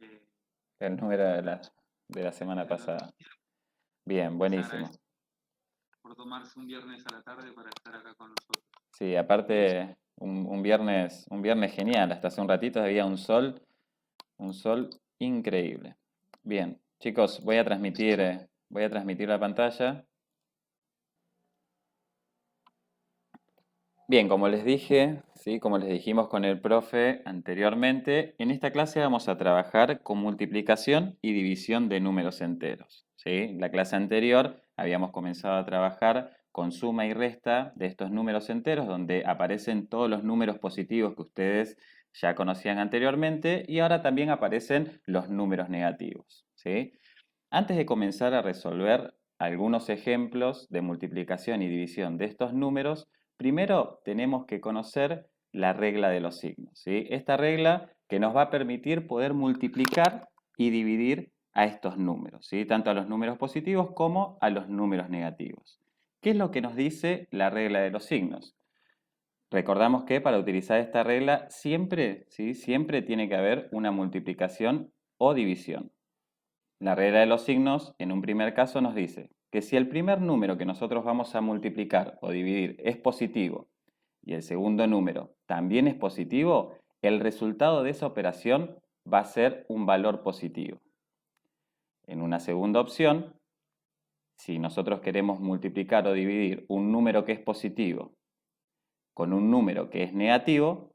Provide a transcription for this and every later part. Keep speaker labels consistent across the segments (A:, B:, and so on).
A: eh,
B: El número de la semana
A: de la
B: pasada.
A: noticia.
B: Bien,
A: Les
B: buenísimo.
A: agradezco por tomarse un viernes a la tarde para estar acá con nosotros.
B: Sí,
A: Es,
B: aparte un viernes genial. Hasta hace un ratito había un sol increíble. Bien, chicos, voy a transmitir la pantalla. Bien, como les dije, ¿sí? Como les dijimos con el profe anteriormente, en esta clase vamos a trabajar con multiplicación y división de números enteros, ¿sí? La clase anterior habíamos comenzado a trabajar con suma y resta de estos números enteros, donde aparecen todos los números positivos que ustedes ya conocían anteriormente, y ahora también aparecen los números negativos, ¿sí? Antes de comenzar a resolver algunos ejemplos de multiplicación y división de estos números, primero tenemos que conocer la regla de los signos, ¿sí? Esta regla que nos va a permitir poder multiplicar y dividir a estos números, ¿sí? Tanto a los números positivos como a los números negativos. ¿Qué es lo que nos dice la regla de los signos? Recordamos que para utilizar esta regla siempre, ¿sí? Siempre tiene que haber una multiplicación o división. La regla de los signos, en un primer caso, nos dice que si el primer número que nosotros vamos a multiplicar o dividir es positivo y el segundo número también es positivo, el resultado de esa operación va a ser un valor positivo. En una segunda opción, si nosotros queremos multiplicar o dividir un número que es positivo con un número que es negativo,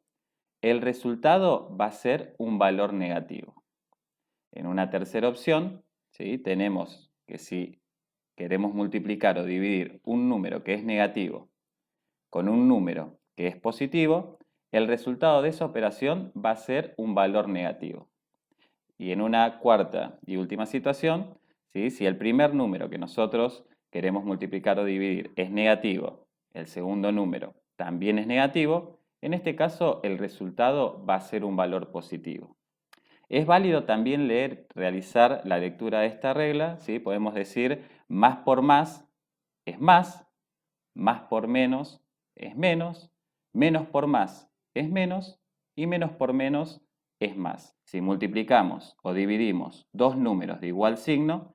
B: el resultado va a ser un valor negativo. En una tercera opción, ¿sí? Tenemos que si queremos multiplicar o dividir un número que es negativo con un número que es positivo, el resultado de esa operación va a ser un valor negativo. Y en una cuarta y última situación, ¿sí? Si el primer número que nosotros queremos multiplicar o dividir es negativo, el segundo número también es negativo, en este caso el resultado va a ser un valor positivo. Es válido también realizar la lectura de esta regla, ¿sí? Podemos decir más por más es más por menos es menos por más es menos y menos por menos es más. Si multiplicamos o dividimos dos números de igual signo,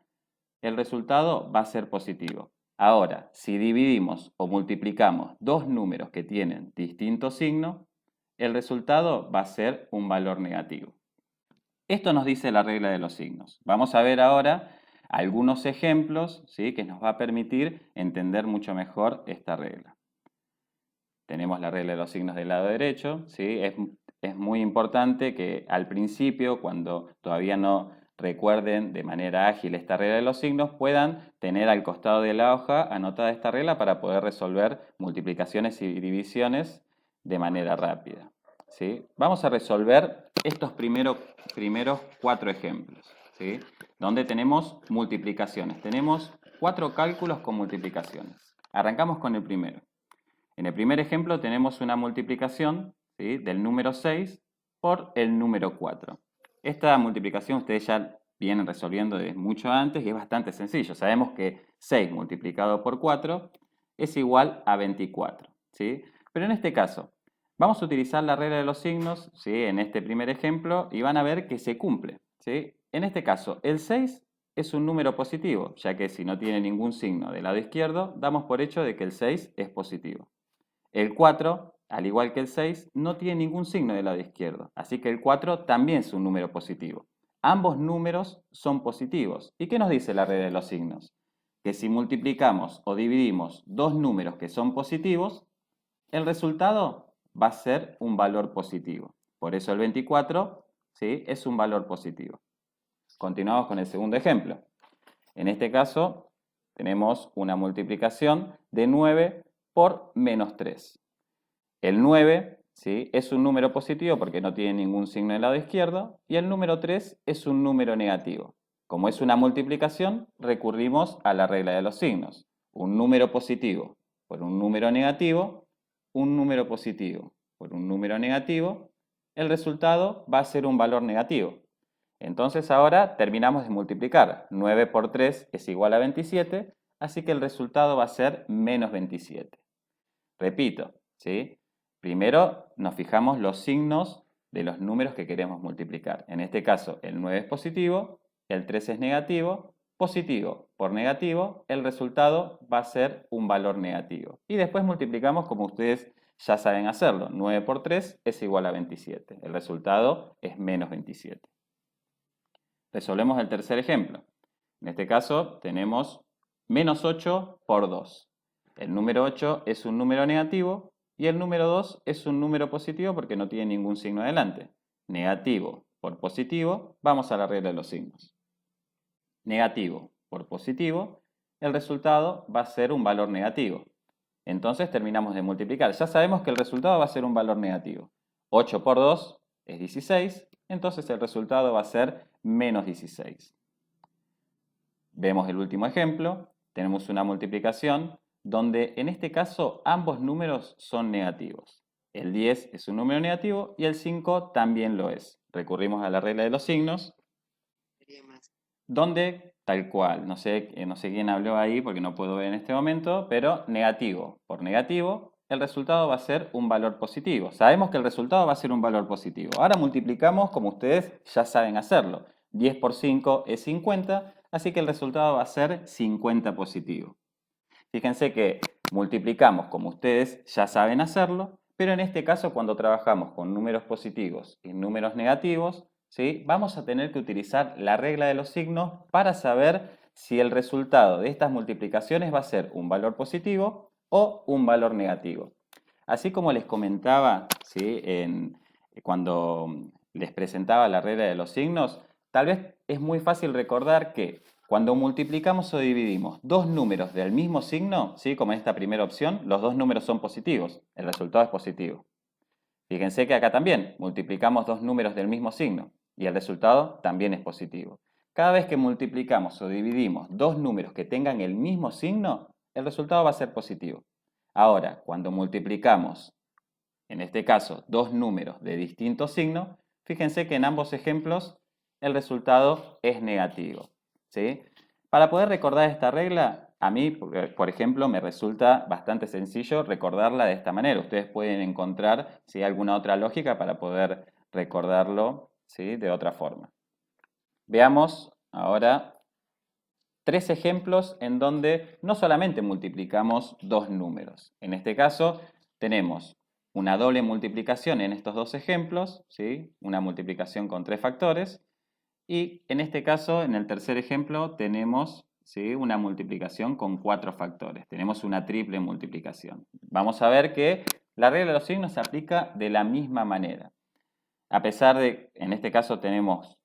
B: el resultado va a ser positivo. Ahora, si dividimos o multiplicamos dos números que tienen distinto signo, el resultado va a ser un valor negativo. Esto nos dice la regla de los signos. Vamos a ver ahora algunos ejemplos, ¿sí? Que nos va a permitir entender mucho mejor esta regla. Tenemos la regla de los signos del lado derecho, ¿sí? Es muy importante que al principio, cuando todavía no recuerden de manera ágil esta regla de los signos, puedan tener al costado de la hoja anotada esta regla para poder resolver multiplicaciones y divisiones de manera rápida, ¿sí? Vamos a resolver estos primeros cuatro ejemplos, ¿sí? Donde tenemos multiplicaciones. Tenemos cuatro cálculos con multiplicaciones. Arrancamos con el primero. En el primer ejemplo tenemos una multiplicación, ¿sí? Del número 6 por el número 4. Esta multiplicación ustedes ya vienen resolviendo desde mucho antes y es bastante sencillo. Sabemos que 6 multiplicado por 4 es igual a 24, ¿sí? Pero en este caso, vamos a utilizar la regla de los signos, ¿sí? En este primer ejemplo y van a ver que se cumple, ¿sí? En este caso, el 6 es un número positivo, ya que si no tiene ningún signo del lado izquierdo, damos por hecho de que el 6 es positivo. El 4, al igual que el 6, no tiene ningún signo del lado izquierdo, así que el 4 también es un número positivo. Ambos números son positivos. ¿Y qué nos dice la regla de los signos? Que si multiplicamos o dividimos dos números que son positivos, el resultado va a ser un valor positivo. Por eso el 24, ¿sí? Es un valor positivo. Continuamos con el segundo ejemplo. En este caso, tenemos una multiplicación de 9 por menos 3. El 9, ¿sí? Es un número positivo porque no tiene ningún signo del lado izquierdo y el número 3 es un número negativo. Como es una multiplicación, recurrimos a la regla de los signos. Un número positivo por un número negativo, un número positivo por un número negativo, el resultado va a ser un valor negativo. Entonces ahora terminamos de multiplicar. 9 por 3 es igual a 27, así que el resultado va a ser menos 27. Repito, ¿sí? Primero nos fijamos los signos de los números que queremos multiplicar. En este caso, el 9 es positivo, el 3 es negativo, positivo por negativo, el resultado va a ser un valor negativo. Y después multiplicamos como ustedes ya saben hacerlo. 9 por 3 es igual a 27. El resultado es menos 27. Resolvemos el tercer ejemplo. En este caso tenemos menos 8 por 2. El número 8 es un número negativo y el número 2 es un número positivo porque no tiene ningún signo adelante. Negativo por positivo, vamos a la regla de los signos. Negativo por positivo, el resultado va a ser un valor negativo. Entonces terminamos de multiplicar. Ya sabemos que el resultado va a ser un valor negativo. 8 por 2 es 16, entonces el resultado va a ser menos 16. Vemos el último ejemplo. Tenemos una multiplicación donde en este caso ambos números son negativos. El 10 es un número negativo y el 5 también lo es. Recurrimos a la regla de los signos, donde tal cual, no sé quién habló ahí porque no puedo ver en este momento, pero negativo por negativo, el resultado va a ser un valor positivo. Sabemos que el resultado va a ser un valor positivo. Ahora multiplicamos como ustedes ya saben hacerlo. 10 por 5 es 50, así que el resultado va a ser 50 positivo. Fíjense que multiplicamos como ustedes ya saben hacerlo, pero en este caso cuando trabajamos con números positivos y números negativos, ¿sí? Vamos a tener que utilizar la regla de los signos para saber si el resultado de estas multiplicaciones va a ser un valor positivo o un valor negativo. Así como les comentaba, ¿sí? Cuando les presentaba la regla de los signos, tal vez es muy fácil recordar que cuando multiplicamos o dividimos dos números del mismo signo, ¿sí? Como en esta primera opción, los dos números son positivos, el resultado es positivo. Fíjense que acá también multiplicamos dos números del mismo signo y el resultado también es positivo. Cada vez que multiplicamos o dividimos dos números que tengan el mismo signo, el resultado va a ser positivo. Ahora, cuando multiplicamos, en este caso, dos números de distinto signo, fíjense que en ambos ejemplos el resultado es negativo, ¿sí? Para poder recordar esta regla, a mí, por ejemplo, me resulta bastante sencillo recordarla de esta manera. Ustedes pueden encontrar, ¿sí? Alguna otra lógica para poder recordarlo, ¿sí? De otra forma. Veamos ahora tres ejemplos en donde no solamente multiplicamos dos números. En este caso tenemos una doble multiplicación en estos dos ejemplos, ¿sí? Una multiplicación con tres factores. Y en este caso, en el tercer ejemplo, tenemos, ¿sí? Una multiplicación con cuatro factores. Tenemos una triple multiplicación. Vamos a ver que la regla de los signos se aplica de la misma manera. A pesar de, en este caso tenemos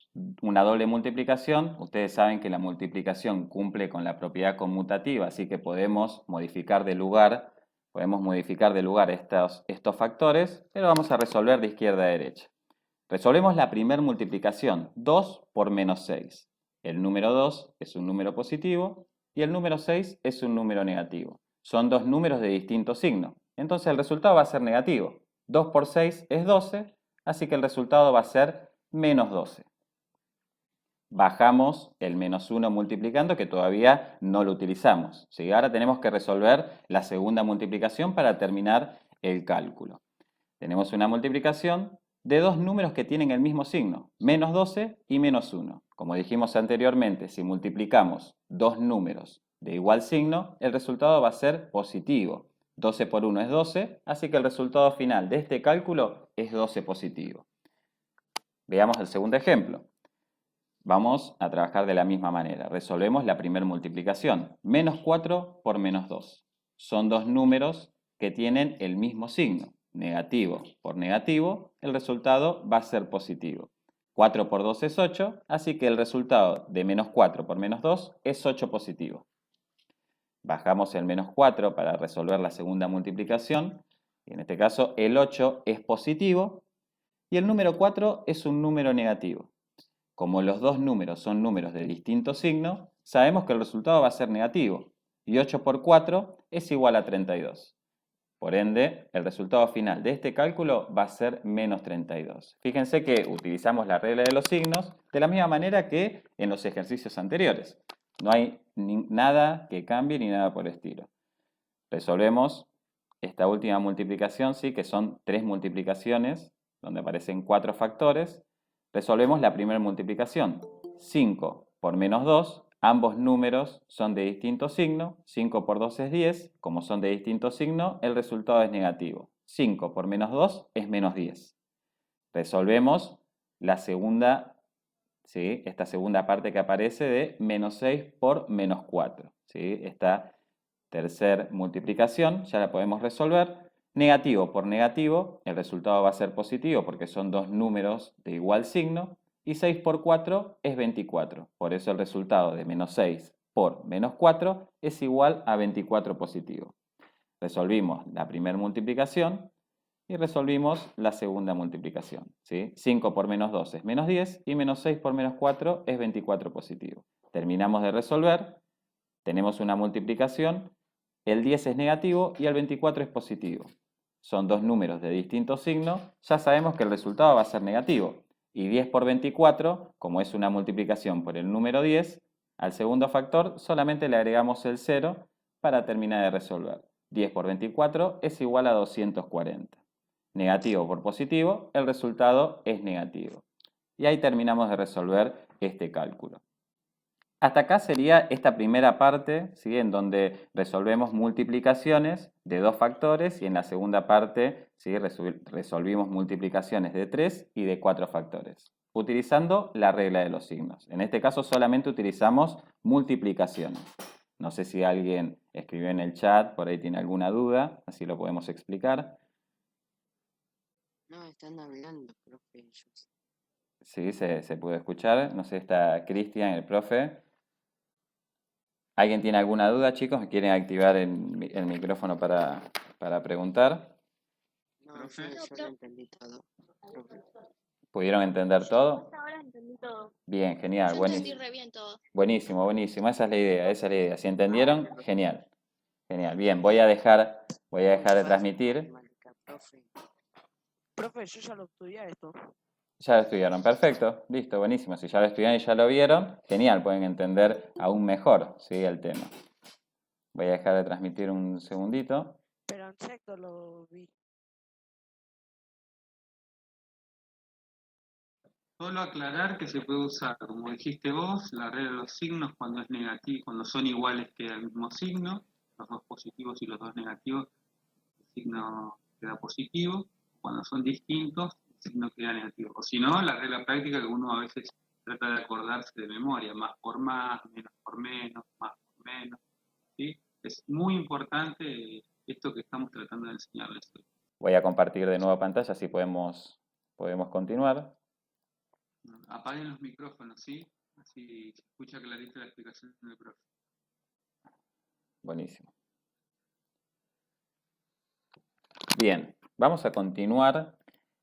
B: una doble multiplicación, ustedes saben que la multiplicación cumple con la propiedad conmutativa, así que podemos modificar de lugar estos factores, pero vamos a resolver de izquierda a derecha. Resolvemos la primera multiplicación, 2 por menos 6. El número 2 es un número positivo y el número 6 es un número negativo. Son dos números de distinto signo, entonces el resultado va a ser negativo. 2 por 6 es 12, así que el resultado va a ser menos 12. Bajamos el menos 1 multiplicando, que todavía no lo utilizamos, ¿sí? Ahora tenemos que resolver la segunda multiplicación para terminar el cálculo. Tenemos una multiplicación de dos números que tienen el mismo signo, menos 12 y menos 1. Como dijimos anteriormente, si multiplicamos dos números de igual signo, el resultado va a ser positivo. 12 por 1 es 12, así que el resultado final de este cálculo es 12 positivo. Veamos el segundo ejemplo. Vamos a trabajar de la misma manera. Resolvemos la primera multiplicación. Menos 4 por menos 2. Son dos números que tienen el mismo signo. Negativo por negativo, el resultado va a ser positivo. 4 por 2 es 8, así que el resultado de menos 4 por menos 2 es 8 positivo. Bajamos el menos 4 para resolver la segunda multiplicación. En este caso, el 8 es positivo y el número 4 es un número negativo. Como los dos números son números de distinto signo, sabemos que el resultado va a ser negativo. Y 8 por 4 es igual a 32. Por ende, el resultado final de este cálculo va a ser menos 32. Fíjense que utilizamos la regla de los signos de la misma manera que en los ejercicios anteriores. No hay nada que cambie ni nada por el estilo. Resolvemos esta última multiplicación, ¿sí? Que son tres multiplicaciones donde aparecen 4 factores, resolvemos la primera multiplicación. 5 por menos 2, ambos números son de distinto signo, 5 por 2 es 10, como son de distinto signo, el resultado es negativo. 5 por menos 2 es menos 10. Resolvemos la segunda, ¿sí? Esta segunda parte que aparece de menos 6 por menos 4. ¿Sí? Esta tercera multiplicación ya la podemos resolver. Negativo por negativo, el resultado va a ser positivo porque son dos números de igual signo. Y 6 por 4 es 24. Por eso el resultado de menos 6 por menos 4 es igual a 24 positivo. Resolvimos la primera multiplicación y resolvimos la segunda multiplicación. ¿Sí? 5 por menos 2 es menos 10 y menos 6 por menos 4 es 24 positivo. Terminamos de resolver, tenemos una multiplicación, el 10 es negativo y el 24 es positivo. Son dos números de distinto signo, ya sabemos que el resultado va a ser negativo. Y 10 por 24, como es una multiplicación por el número 10, al segundo factor solamente le agregamos el 0 para terminar de resolver. 10 por 24 es igual a 240. Negativo por positivo, el resultado es negativo. Y ahí terminamos de resolver este cálculo. Hasta acá sería esta primera parte, ¿sí? En donde resolvemos multiplicaciones de dos factores y en la segunda parte, ¿sí? Resolvimos multiplicaciones de 3 y de 4 factores, utilizando la regla de los signos. En este caso solamente utilizamos multiplicaciones. No sé si alguien escribió en el chat, por ahí tiene alguna duda, así lo podemos explicar.
C: No, están hablando, profe, ellos.
B: Sí, se puede escuchar. No sé, está Cristian, el profe. ¿Alguien tiene alguna duda, chicos? ¿Quieren activar el micrófono para preguntar?
C: No,
A: Profe.
C: yo lo entendí todo, profe.
B: ¿Pudieron entender todo?
D: Hasta ahora entendí todo.
B: Bien, genial,
D: Yo
B: buenísimo.
D: entendí re bien todo.
B: Buenísimo, buenísimo. Esa es la idea, esa es la idea. Si entendieron, genial. Genial. Bien, voy a dejar de transmitir.
C: Matemática, profe. Profe, yo ya lo estudié esto.
B: Ya lo estudiaron, perfecto, listo, buenísimo. Si ya lo estudiaron y ya lo vieron, genial, pueden entender aún mejor, ¿sí? El tema. Voy a dejar de transmitir un segundito.
C: Pero en sexto lo vi.
A: Solo aclarar que se puede usar, como dijiste vos, la regla de los signos cuando es negativo, cuando son iguales queda el mismo signo, los dos positivos y los dos negativos, el signo queda positivo. Cuando son distintos, el signo queda negativo. O si no, la regla práctica que uno a veces trata de acordarse de memoria, más por más, menos por menos, más por menos. ¿Sí? Es muy importante esto que estamos tratando de enseñarles hoy.
B: Voy a compartir de nuevo pantalla, así podemos continuar.
A: Apaguen los micrófonos, ¿sí? Así se escucha clarito la explicación del profe.
B: Buenísimo. Bien, vamos a continuar.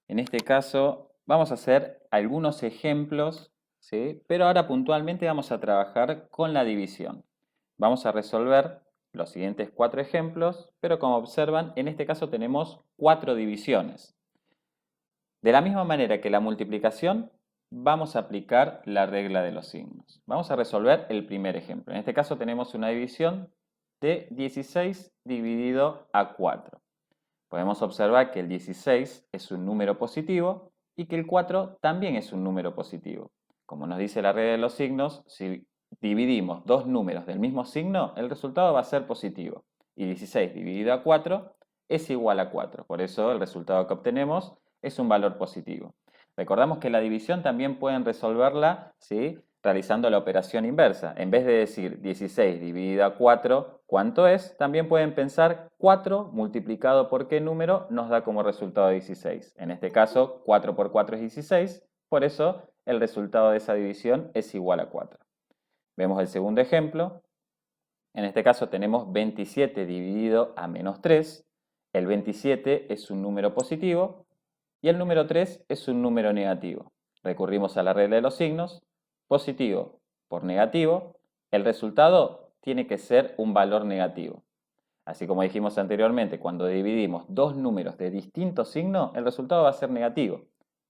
B: En este caso, vamos a hacer algunos ejemplos, ¿sí? Pero ahora puntualmente vamos a trabajar con la división. Vamos a resolver los siguientes 4 ejemplos, pero como observan, en este caso tenemos 4 divisiones. De la misma manera que la multiplicación, vamos a aplicar la regla de los signos. Vamos a resolver el primer ejemplo. En este caso tenemos una división de 16 dividido a 4. Podemos observar que el 16 es un número positivo y que el 4 también es un número positivo. Como nos dice la regla de los signos, si dividimos dos números del mismo signo, el resultado va a ser positivo. Y 16 dividido a 4 es igual a 4. Por eso el resultado que obtenemos es un valor positivo. Recordamos que la división también pueden resolverla, ¿sí?, realizando la operación inversa. En vez de decir 16 dividido a 4, ¿cuánto es? También pueden pensar 4 multiplicado por qué número nos da como resultado 16. En este caso, 4 por 4 es 16, por eso el resultado de esa división es igual a 4. Vemos el segundo ejemplo. En este caso tenemos 27 dividido a menos 3. El 27 es un número positivo y el número 3 es un número negativo. Recurrimos a la regla de los signos. Positivo por negativo, el resultado tiene que ser un valor negativo. Así como dijimos anteriormente, cuando dividimos dos números de distinto signo, el resultado va a ser negativo.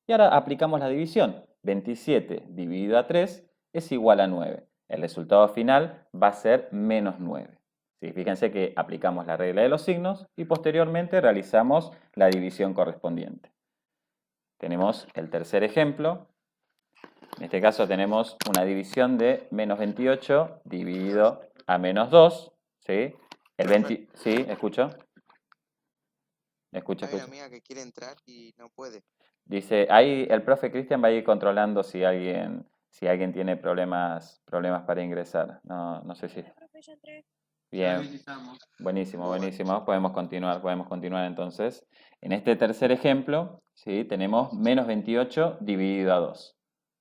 B: Y ahora aplicamos la división. 27 dividido a 3 es igual a 9. El resultado final va a ser menos 9. ¿Sí? Fíjense que aplicamos la regla de los signos y posteriormente realizamos la división correspondiente. tenemos el tercer ejemplo. En este caso tenemos una división de menos 28 dividido a menos 2, ¿sí? Sí, escucho. Escucho.
D: Hay una amiga que quiere entrar y no puede.
B: Dice, ahí el profe Cristian va a ir controlando si alguien tiene problemas para ingresar. No sé si. Bien,
A: Habilitamos.
B: buenísimo,
D: Bueno.
B: buenísimo. Podemos continuar entonces. En este tercer ejemplo, ¿sí? Tenemos menos 28 dividido a 2.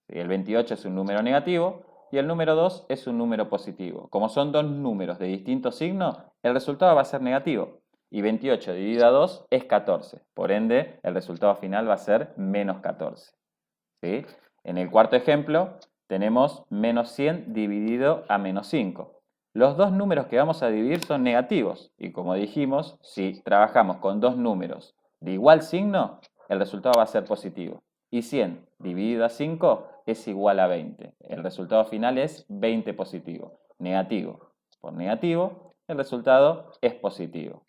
B: ¿Sí? El 28 es un número negativo y el número 2 es un número positivo. Como son dos números de distinto signo, el resultado va a ser negativo. Y 28 dividido a 2 es 14. Por ende, el resultado final va a ser menos 14. ¿Sí? En el cuarto ejemplo, tenemos menos 100 dividido a menos 5. Los dos números que vamos a dividir son negativos. Y como dijimos, si trabajamos con dos números de igual signo, el resultado va a ser positivo. Y 100 dividido a 5 es igual a 20. El resultado final es 20 positivo. Negativo por negativo, el resultado es positivo.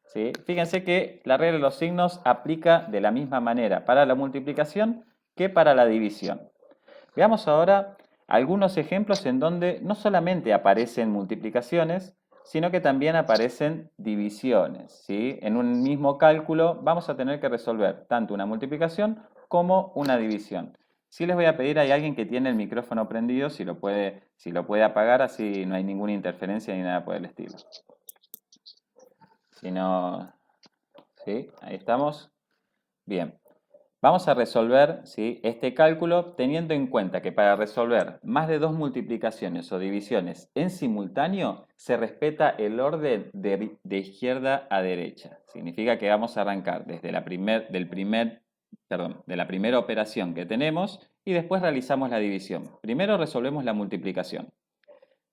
B: ¿Sí? Fíjense que la regla de los signos aplica de la misma manera para la multiplicación que para la división. Veamos ahora algunos ejemplos en donde no solamente aparecen multiplicaciones, sino que también aparecen divisiones, ¿sí? En un mismo cálculo vamos a tener que resolver tanto una multiplicación como una división. Sí les voy a pedir, hay alguien que tiene el micrófono prendido, si lo puede apagar, así no hay ninguna interferencia ni nada por el estilo. Si no, ¿sí? Ahí estamos. Bien. Vamos a resolver, ¿sí?, este cálculo teniendo en cuenta que para resolver más de dos multiplicaciones o divisiones en simultáneo se respeta el orden de izquierda a derecha. Significa que vamos a arrancar desde de la primera operación que tenemos y después realizamos la división. Primero resolvemos la multiplicación.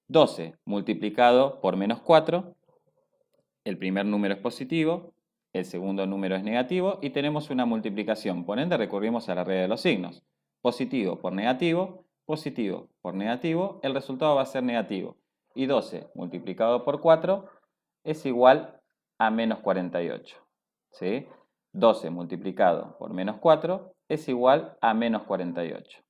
B: 12 multiplicado por menos 4, el primer número es positivo, el segundo número es negativo y tenemos una multiplicación. Por ende, recurrimos a la regla de los signos. Positivo por negativo, el resultado va a ser negativo. Y 12 multiplicado por 4 es igual a menos 48. ¿Sí? 12 multiplicado por menos 4 es igual a menos 48.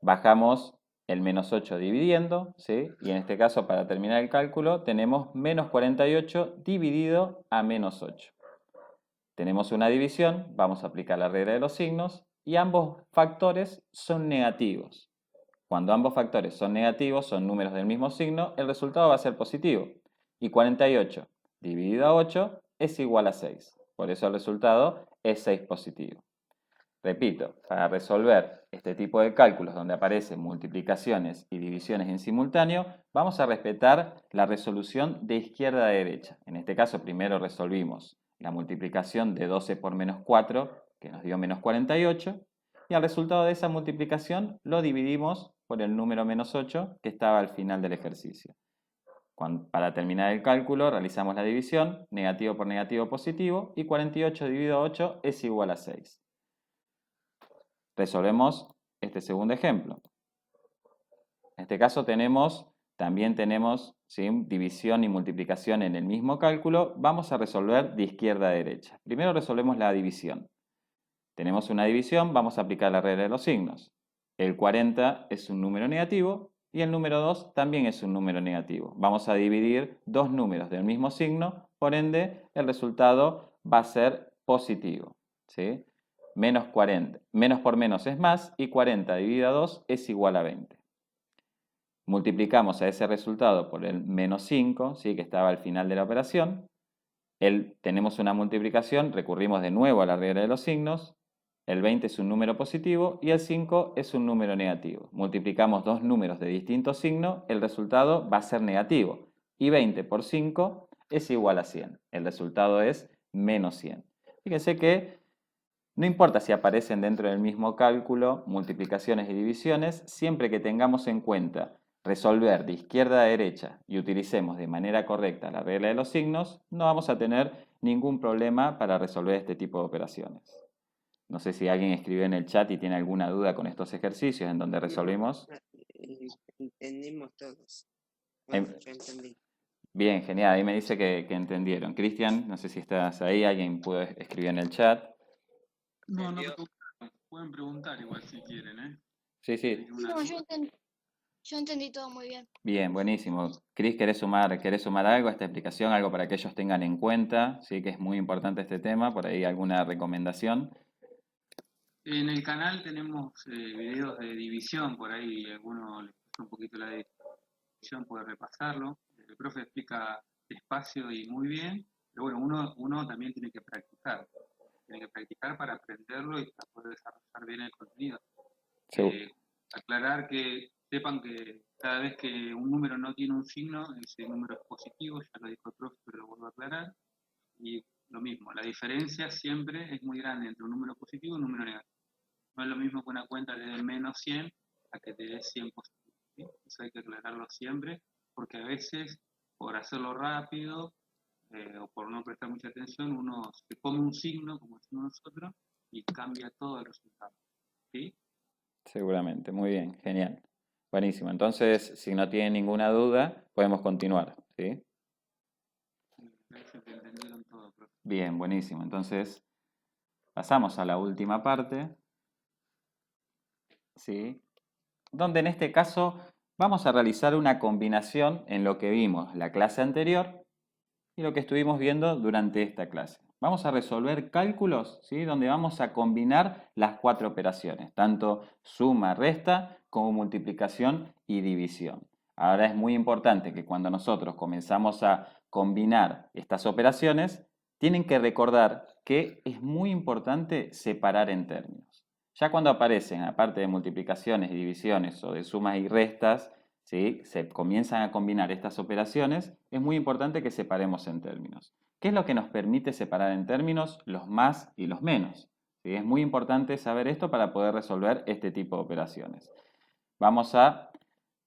B: Bajamos el menos 8 dividiendo, ¿sí? Y en este caso, para terminar el cálculo, tenemos menos 48 dividido a menos 8. Tenemos una división, vamos a aplicar la regla de los signos, y ambos factores son negativos. Cuando ambos factores son negativos, son números del mismo signo, el resultado va a ser positivo. Y 48 dividido a 8 es igual a 6. Por eso el resultado es 6 positivo. Repito, para resolver este tipo de cálculos donde aparecen multiplicaciones y divisiones en simultáneo, vamos a respetar la resolución de izquierda a derecha. En este caso, primero resolvimos la multiplicación de 12 por menos 4, que nos dio menos 48, y al resultado de esa multiplicación lo dividimos por el número menos 8 que estaba al final del ejercicio. Para terminar el cálculo, realizamos la división, negativo por negativo positivo, y 48 dividido a 8 es igual a 6. Resolvemos este segundo ejemplo. En este caso también tenemos, ¿sí?, división y multiplicación en el mismo cálculo. Vamos a resolver de izquierda a derecha. Primero resolvemos la división. Tenemos una división, vamos a aplicar la regla de los signos. El 40 es un número negativo y el número 2 también es un número negativo. Vamos a dividir dos números del mismo signo, por ende el resultado va a ser positivo, ¿sí? Menos por menos es más, y 40 dividido a 2 es igual a 20. Multiplicamos a ese resultado por el menos 5, ¿sí?, que estaba al final de la operación. Tenemos una multiplicación, recurrimos de nuevo a la regla de los signos. El 20 es un número positivo y el 5 es un número negativo. Multiplicamos dos números de distinto signo, el resultado va a ser negativo. Y 20 por 5 es igual a 100. El resultado es menos 100. Fíjense que no importa si aparecen dentro del mismo cálculo multiplicaciones y divisiones, siempre que tengamos en cuenta resolver de izquierda a derecha y utilicemos de manera correcta la regla de los signos, no vamos a tener ningún problema para resolver este tipo de operaciones. No sé si alguien escribió en el chat y tiene alguna duda con estos ejercicios en donde resolvimos.
D: Entendimos todos. Bueno, yo entendí.
B: Bien, genial. Ahí me dice que entendieron. Cristian, no sé si estás ahí, alguien pudo escribir en el chat.
A: No,
D: Entendió.
A: Pueden preguntar igual si quieren, ¿eh?
B: Sí, sí.
A: ¿Alguna
E: No,
A: duda?
E: yo entendí todo muy bien.
B: Bien, buenísimo. Cris, querés sumar algo a esta explicación? Algo para que ellos tengan en cuenta, sí, que es muy importante este tema, por ahí alguna recomendación.
A: En el canal tenemos videos de división, por ahí alguno les gusta un poquito la división, puede repasarlo. El profe explica despacio y muy bien, pero bueno, uno también tiene que practicar. Tiene que practicar para aprenderlo y para poder desarrollar bien el contenido. Aclarar que sepan que cada vez que un número no tiene un signo, ese número es positivo, ya lo dijo el profe, pero lo vuelvo a aclarar. Y lo mismo, la diferencia siempre es muy grande entre un número positivo y un número negativo. No es lo mismo que una cuenta te dé menos 100 a que te dé 100 positivo, ¿sí? Eso hay que aclararlo siempre, porque a veces, por hacerlo rápido o por no prestar mucha atención, uno se pone un signo, como decimos nosotros, y cambia todo el resultado, ¿sí?
B: Seguramente, muy bien, genial. Buenísimo. Entonces, si no tienen ninguna duda, podemos continuar, ¿sí?
A: Parece que entendieron todo, profe.
B: Bien, buenísimo. Entonces, pasamos a la última parte, ¿sí? Donde en este caso vamos a realizar una combinación en lo que vimos la clase anterior y lo que estuvimos viendo durante esta clase. Vamos a resolver cálculos, ¿sí? Donde vamos a combinar las 4 operaciones, tanto suma, resta, como multiplicación y división. Ahora es muy importante que cuando nosotros comenzamos a combinar estas operaciones, tienen que recordar que es muy importante separar en términos. Ya cuando aparecen, aparte de multiplicaciones y divisiones o de sumas y restas, ¿sí? Se comienzan a combinar estas operaciones, es muy importante que separemos en términos. ¿Qué es lo que nos permite separar en términos? Los más y los menos. ¿Sí? Es muy importante saber esto para poder resolver este tipo de operaciones. Vamos a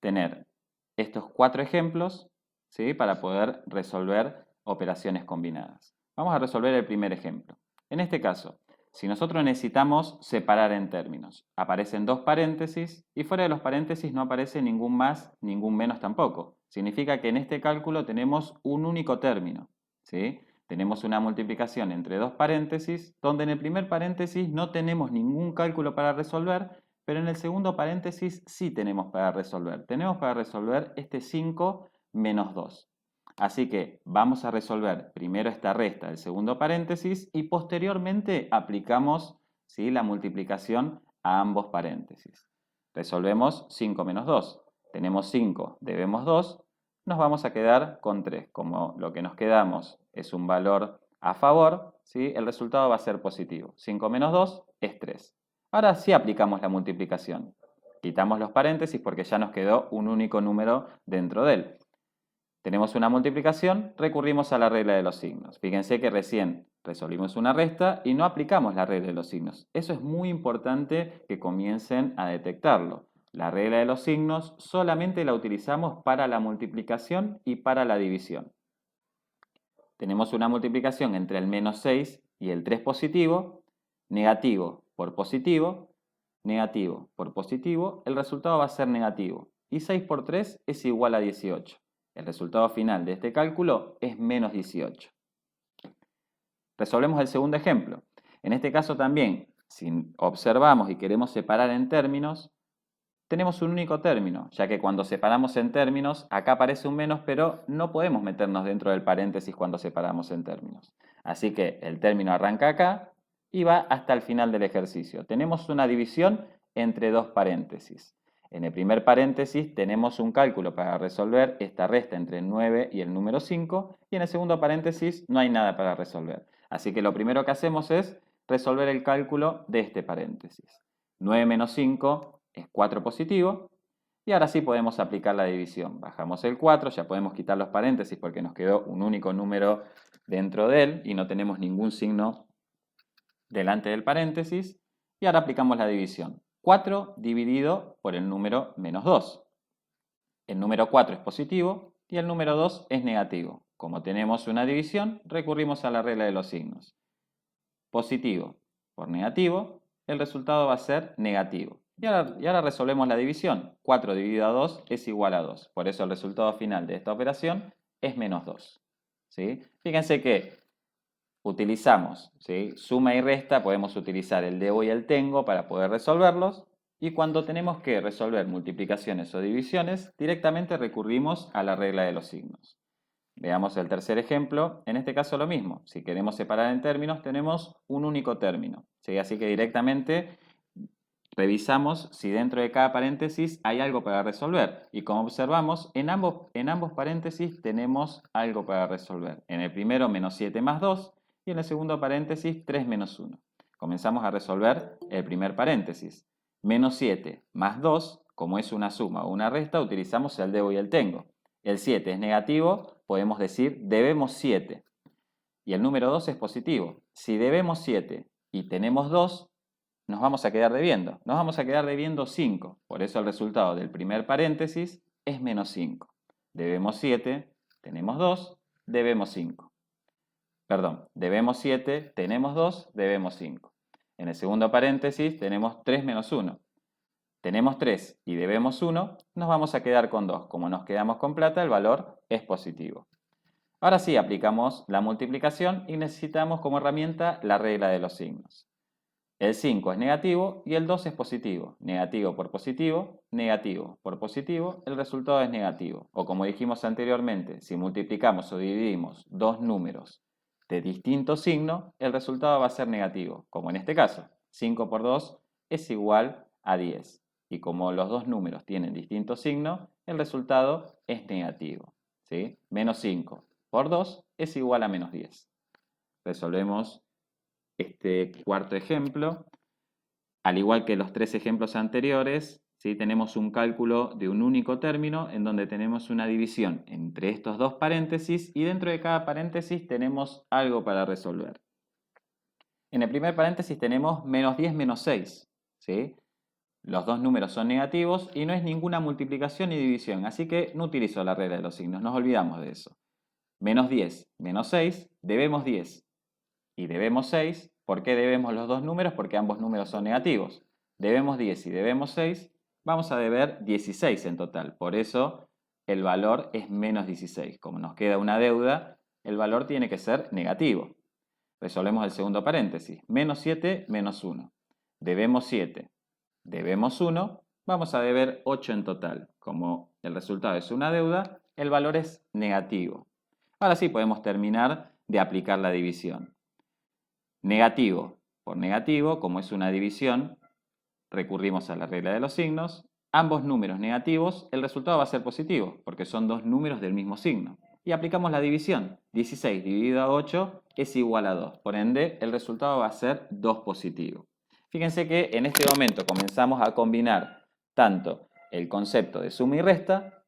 B: tener estos 4 ejemplos, ¿sí? Para poder resolver operaciones combinadas. Vamos a resolver el primer ejemplo. En este caso, si nosotros necesitamos separar en términos, aparecen 2 paréntesis y fuera de los paréntesis no aparece ningún más, ningún menos tampoco. Significa que en este cálculo tenemos un único término, ¿sí? Tenemos una multiplicación entre 2 paréntesis, donde en el primer paréntesis no tenemos ningún cálculo para resolver, pero en el segundo paréntesis sí tenemos para resolver. Tenemos para resolver este 5 menos 2. Así que vamos a resolver primero esta resta del segundo paréntesis y posteriormente aplicamos, ¿sí? La multiplicación a ambos paréntesis. Resolvemos 5 menos 2. Tenemos 5, debemos 2, nos vamos a quedar con 3. Como lo que nos quedamos es un valor a favor, ¿sí? El resultado va a ser positivo. 5 menos 2 es 3. Ahora sí aplicamos la multiplicación. Quitamos los paréntesis porque ya nos quedó un único número dentro de él. Tenemos una multiplicación, recurrimos a la regla de los signos. Fíjense que recién resolvimos una resta y no aplicamos la regla de los signos. Eso es muy importante que comiencen a detectarlo. La regla de los signos solamente la utilizamos para la multiplicación y para la división. Tenemos una multiplicación entre el menos 6 y el 3 positivo, negativo por positivo, negativo por positivo, el resultado va a ser negativo. Y 6 por 3 es igual a 18. El resultado final de este cálculo es menos 18. Resolvemos el segundo ejemplo. En este caso también, si observamos y queremos separar en términos, tenemos un único término, ya que cuando separamos en términos, acá aparece un menos, pero no podemos meternos dentro del paréntesis cuando separamos en términos. Así que el término arranca acá y va hasta el final del ejercicio. Tenemos una división entre 2 paréntesis. En el primer paréntesis tenemos un cálculo para resolver esta resta entre el 9 y el número 5, y en el segundo paréntesis no hay nada para resolver. Así que lo primero que hacemos es resolver el cálculo de este paréntesis. 9 menos 5 es 4 positivo, y ahora sí podemos aplicar la división. Bajamos el 4, ya podemos quitar los paréntesis porque nos quedó un único número dentro de él y no tenemos ningún signo delante del paréntesis, y ahora aplicamos la división. 4 dividido por el número menos 2. El número 4 es positivo y el número 2 es negativo. Como tenemos una división, recurrimos a la regla de los signos. Positivo por negativo, el resultado va a ser negativo. Y ahora resolvemos la división. 4 dividido a 2 es igual a 2. Por eso el resultado final de esta operación es menos 2. ¿Sí? Fíjense que utilizamos, ¿sí?, suma y resta, podemos utilizar el debo y el tengo para poder resolverlos. Y cuando tenemos que resolver multiplicaciones o divisiones, directamente recurrimos a la regla de los signos. Veamos el tercer ejemplo. En este caso lo mismo. Si queremos separar en términos, tenemos un único término, ¿sí? Así que directamente revisamos si dentro de cada paréntesis hay algo para resolver. Y como observamos, en ambos paréntesis tenemos algo para resolver. En el primero, menos 7 más 2. Y en el segundo paréntesis, 3 menos 1. Comenzamos a resolver el primer paréntesis. Menos 7 más 2, como es una suma o una resta, utilizamos el debo y el tengo. El 7 es negativo, podemos decir debemos 7. Y el número 2 es positivo. Si debemos 7 y tenemos 2, nos vamos a quedar debiendo. Nos vamos a quedar debiendo 5. Por eso el resultado del primer paréntesis es menos 5. Debemos 7, tenemos 2, debemos 5. Perdón, debemos 7, tenemos 2, debemos 5. En el segundo paréntesis tenemos 3 menos 1. Tenemos 3 y debemos 1, nos vamos a quedar con 2. Como nos quedamos con plata, el valor es positivo. Ahora sí aplicamos la multiplicación y necesitamos como herramienta la regla de los signos. El 5 es negativo y el 2 es positivo. Negativo por positivo, el resultado es negativo. O como dijimos anteriormente, si multiplicamos o dividimos dos números de distinto signo, el resultado va a ser negativo. Como en este caso, 5 por 2 es igual a 10. Y como los dos números tienen distinto signo, el resultado es negativo, ¿sí? Menos 5 por 2 es igual a menos 10. Resolvemos este cuarto ejemplo. Al igual que los tres ejemplos anteriores, ¿sí?, tenemos un cálculo de un único término en donde tenemos una división entre estos dos paréntesis y dentro de cada paréntesis tenemos algo para resolver. En el primer paréntesis tenemos menos 10 menos 6, ¿sí? Los dos números son negativos y no es ninguna multiplicación ni división, así que no utilizo la regla de los signos, nos olvidamos de eso. Menos 10 menos 6, debemos 10 y debemos 6. ¿Por qué debemos los dos números? Porque ambos números son negativos. Debemos 10 y debemos 6, vamos a deber 16 en total. Por eso el valor es menos 16. Como nos queda una deuda, el valor tiene que ser negativo. Resolvemos el segundo paréntesis. Menos 7 menos 1. Debemos 7. Debemos 1, vamos a deber 8 en total. Como el resultado es una deuda, el valor es negativo. Ahora sí podemos terminar de aplicar la división. Negativo por negativo, como es una división, recurrimos a la regla de los signos. Ambos números negativos, el resultado va a ser positivo, porque son dos números del mismo signo. Y aplicamos la división. 16 dividido a 8 es igual a 2. Por ende, el resultado va a ser 2 positivo. Fíjense que en este momento comenzamos a combinar tanto el concepto de suma y resta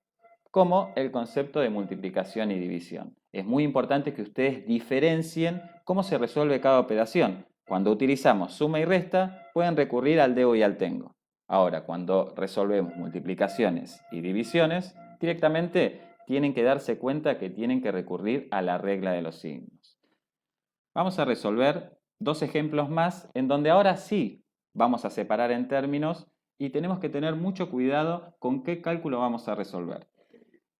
B: como el concepto de multiplicación y división. Es muy importante que ustedes diferencien cómo se resuelve cada operación. Cuando utilizamos suma y resta, pueden recurrir al debo y al tengo. Ahora, cuando resolvemos multiplicaciones y divisiones, directamente tienen que darse cuenta que tienen que recurrir a la regla de los signos. Vamos a resolver dos ejemplos más en donde ahora sí vamos a separar en términos y tenemos que tener mucho cuidado con qué cálculo vamos a resolver.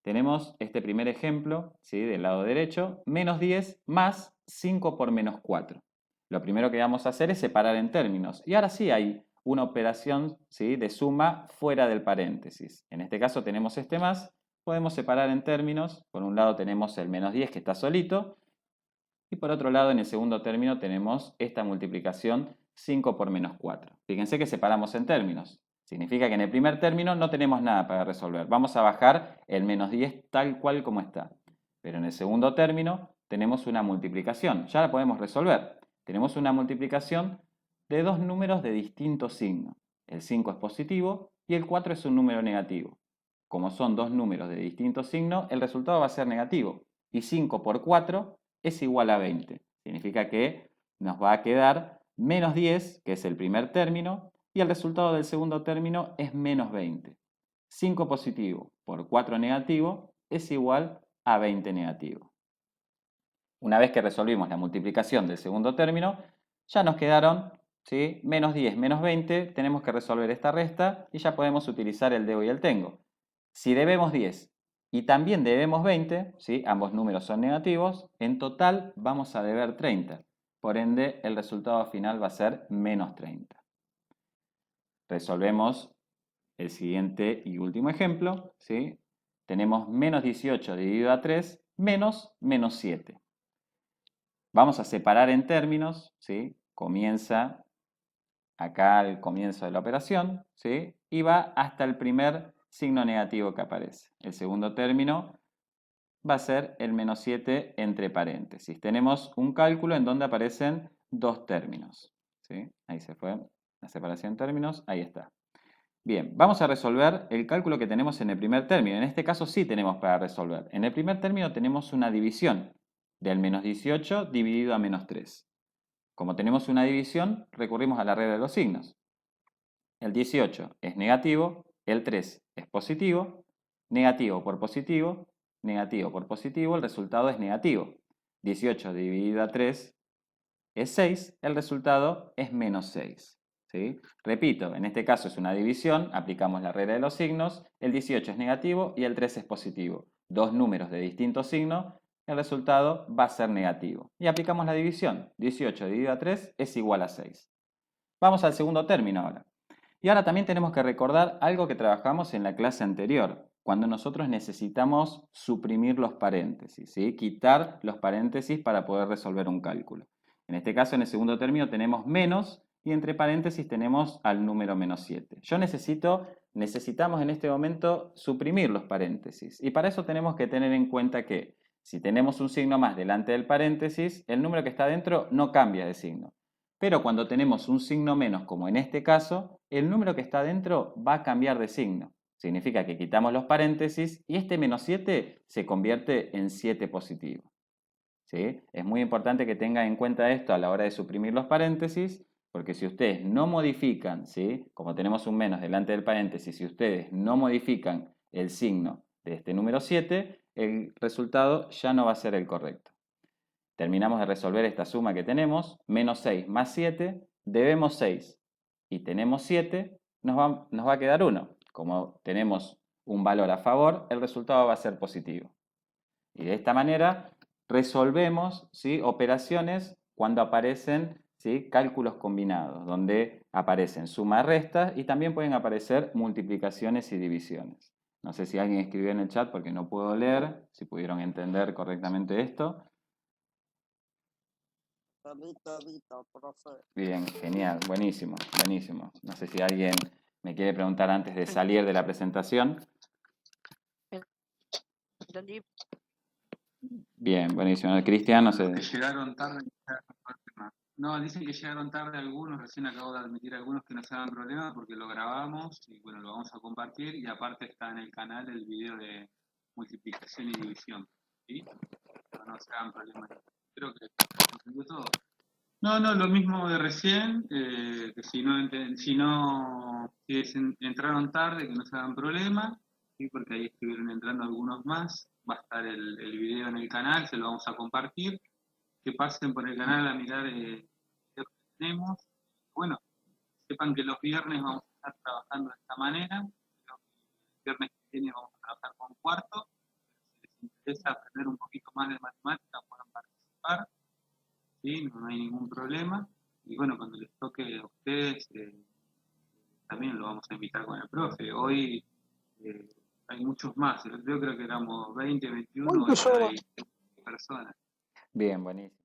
B: Tenemos este primer ejemplo, ¿sí?, del lado derecho, menos 10 más 5 por menos 4. Lo primero que vamos a hacer es separar en términos. Y ahora sí hay una operación, ¿sí?, de suma fuera del paréntesis. En este caso tenemos este más, podemos separar en términos. Por un lado tenemos el menos 10 que está solito. Y por otro lado, en el segundo término tenemos esta multiplicación 5 por menos 4. Fíjense que separamos en términos. Significa que en el primer término no tenemos nada para resolver. Vamos a bajar el menos 10 tal cual como está. Pero en el segundo término tenemos una multiplicación. Ya la podemos resolver. Tenemos una multiplicación de dos números de distinto signo. El 5 es positivo y el 4 es un número negativo. Como son dos números de distinto signo, el resultado va a ser negativo. Y 5 por 4 es igual a 20. Significa que nos va a quedar menos 10, que es el primer término, y el resultado del segundo término es menos 20. 5 positivo por 4 negativo es igual a 20 negativo. Una vez que resolvimos la multiplicación del segundo término, ya nos quedaron, ¿sí?, menos 10 menos 20. Tenemos que resolver esta resta y ya podemos utilizar el debo y el tengo. Si debemos 10 y también debemos 20, ¿sí? Ambos números son negativos, en total vamos a deber 30. Por ende, el resultado final va a ser menos 30. Resolvemos el siguiente y último ejemplo, ¿sí? Tenemos menos 18 dividido a 3 menos menos 7. Vamos a separar en términos, ¿sí? Comienza acá al comienzo de la operación, ¿sí? Y va hasta el primer signo negativo que aparece. El segundo término va a ser el menos 7 entre paréntesis. Tenemos un cálculo en donde aparecen dos términos, ¿sí? Ahí se fue la separación en términos, ahí está. Bien, vamos a resolver el cálculo que tenemos en el primer término. En este caso sí tenemos para resolver. En el primer término tenemos una división del menos 18 dividido a menos 3. Como tenemos una división, recurrimos a la regla de los signos. El 18 es negativo, el 3 es positivo, negativo por positivo, el resultado es negativo. 18 dividido a 3 es 6, el resultado es menos 6. ¿Sí? Repito, en este caso es una división, aplicamos la regla de los signos, el 18 es negativo y el 3 es positivo. Dos números de distinto signo, el resultado va a ser negativo. Y aplicamos la división, 18 dividido a 3 es igual a 6. Vamos al segundo término ahora. Y ahora también tenemos que recordar algo que trabajamos en la clase anterior, cuando nosotros necesitamos suprimir los paréntesis, ¿sí? Quitar los paréntesis para poder resolver un cálculo. En este caso, en el segundo término tenemos menos y entre paréntesis tenemos al número menos 7. Necesitamos en este momento suprimir los paréntesis y para eso tenemos que tener en cuenta que si tenemos un signo más delante del paréntesis, el número que está dentro no cambia de signo. Pero cuando tenemos un signo menos, como en este caso, el número que está dentro va a cambiar de signo. Significa que quitamos los paréntesis y este menos 7 se convierte en 7 positivo. ¿Sí? Es muy importante que tengan en cuenta esto a la hora de suprimir los paréntesis, porque si ustedes no modifican, ¿sí? Como tenemos un menos delante del paréntesis, si ustedes no modifican el signo de este número 7, el resultado ya no va a ser el correcto. Terminamos de resolver esta suma que tenemos, menos 6 más 7, debemos 6 y tenemos 7, nos va a quedar 1. Como tenemos un valor a favor, el resultado va a ser positivo. Y de esta manera resolvemos, ¿sí? Operaciones cuando aparecen, ¿sí? Cálculos combinados, donde aparecen sumas, restas y también pueden aparecer multiplicaciones y divisiones. No sé si alguien escribió en el chat porque no puedo leer, si pudieron entender correctamente esto.
D: Profe.
B: Bien, genial, buenísimo, buenísimo. No sé si alguien me quiere preguntar antes de salir de la presentación.
C: Entendí.
B: Bien, buenísimo. Cristian, no sé.
A: Que llegaron tarde. No, dicen que llegaron tarde algunos, recién acabo de admitir algunos que no se hagan problema porque lo grabamos y bueno, lo vamos a compartir y aparte está en el canal el video de multiplicación y división. ¿Sí? No se hagan problema. Creo que entendió todo. No, lo mismo de recién, que si entraron tarde, que no se hagan problema, ¿sí? Porque ahí estuvieron entrando algunos más, va a estar el video en el canal, se lo vamos a compartir, que pasen por el canal a mirar lo que tenemos. Bueno, sepan que los viernes vamos a estar trabajando de esta manera, creo que el viernes que viene vamos a trabajar con cuarto, si les interesa aprender un poquito más de matemática pueden participar. Sí, no hay ningún problema. Y bueno, cuando les toque a ustedes, también lo vamos a invitar con el profe. Hoy hay muchos más. Yo creo que éramos 20, 21, hoy hay personas.
B: Bien, buenísimo.